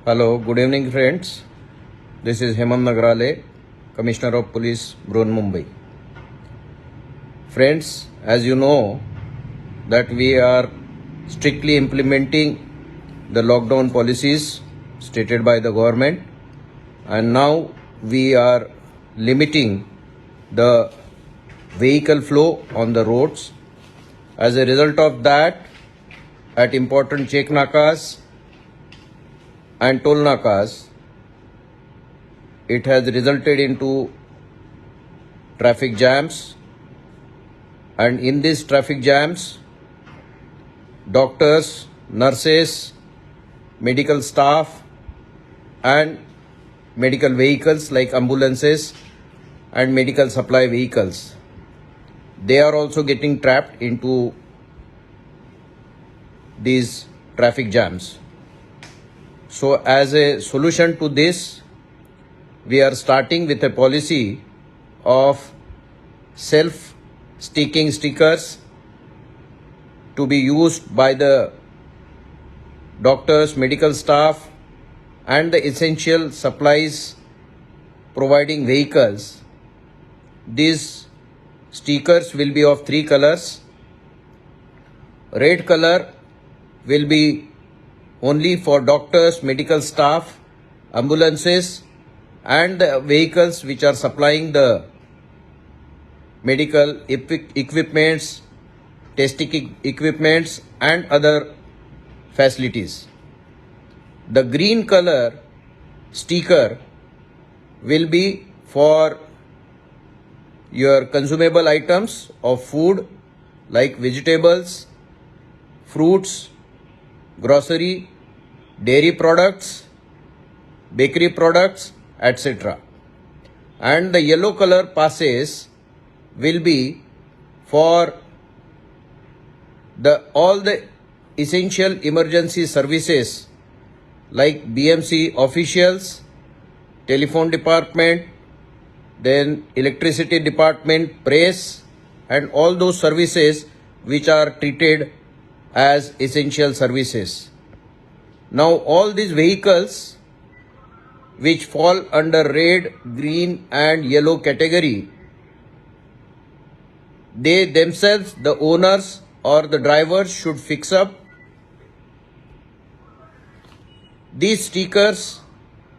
Hello, good evening friends. This is Hemant Nagrale, Commissioner of Police, Broun, Mumbai. Friends, as you know that we are strictly implementing the lockdown policies stated by the government, and now we are limiting the vehicle flow on the roads. As a result of that, at important check nakas and toll nakas, it has resulted into traffic jams, and in these traffic jams, doctors, nurses, medical staff and medical vehicles like ambulances and medical supply vehicles, they are also getting trapped into these traffic jams. So as a solution to this, we are starting with a policy of self-sticking stickers to be used by the doctors, medical staff and the essential supplies providing vehicles. These stickers will be of 3 colors. Red color will be only for doctors, medical staff, ambulances and the vehicles which are supplying the medical equipments, testing equipments and other facilities. The green color sticker will be for your consumable items of food like vegetables, fruits, grocery, dairy products, bakery products, etc. And the yellow color passes will be for all the essential emergency services like BMC officials, telephone department, then electricity department, press and all those services which are treated as essential services. Now all these vehicles which fall under red, green and yellow category, they themselves, the owners or the drivers, should fix up these stickers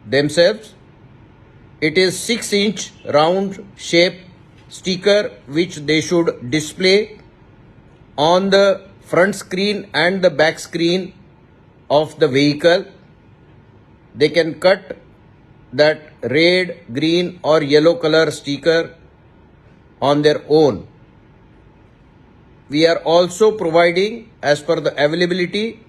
themselves. It is 6-inch round shape sticker which they should display on the front screen and the back screen of the vehicle. They can cut that red, green or yellow color sticker on their own. We are also providing, as per the availability,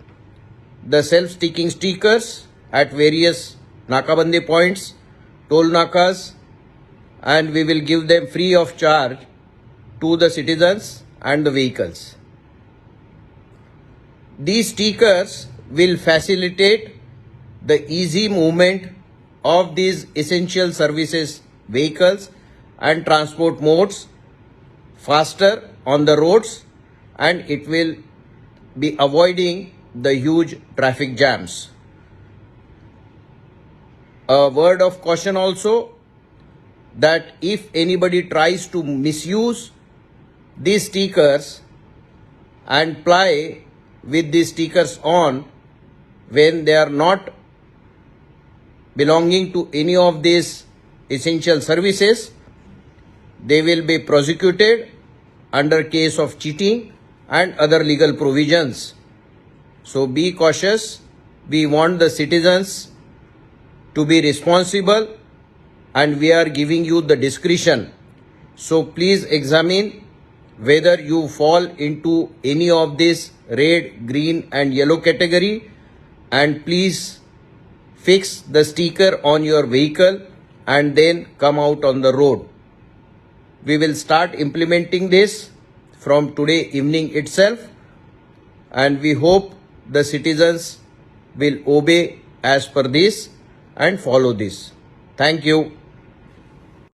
the self-sticking stickers at various nakabandi points, toll nakas, and we will give them free of charge to the citizens and the vehicles. These stickers will facilitate the easy movement of these essential services vehicles and transport modes faster on the roads, and it will be avoiding the huge traffic jams. A word of caution also, that if anybody tries to misuse these stickers and ply with these stickers on when they are not belonging to any of these essential services, they will be prosecuted under case of cheating and other legal provisions. So be cautious. We want the citizens to be responsible and we are giving you the discretion. So please examine whether you fall into any of this red, green and yellow category, and please fix the sticker on your vehicle and then come out on the road. We will start implementing this from today evening itself, and we hope the citizens will obey as per this and follow this. Thank you.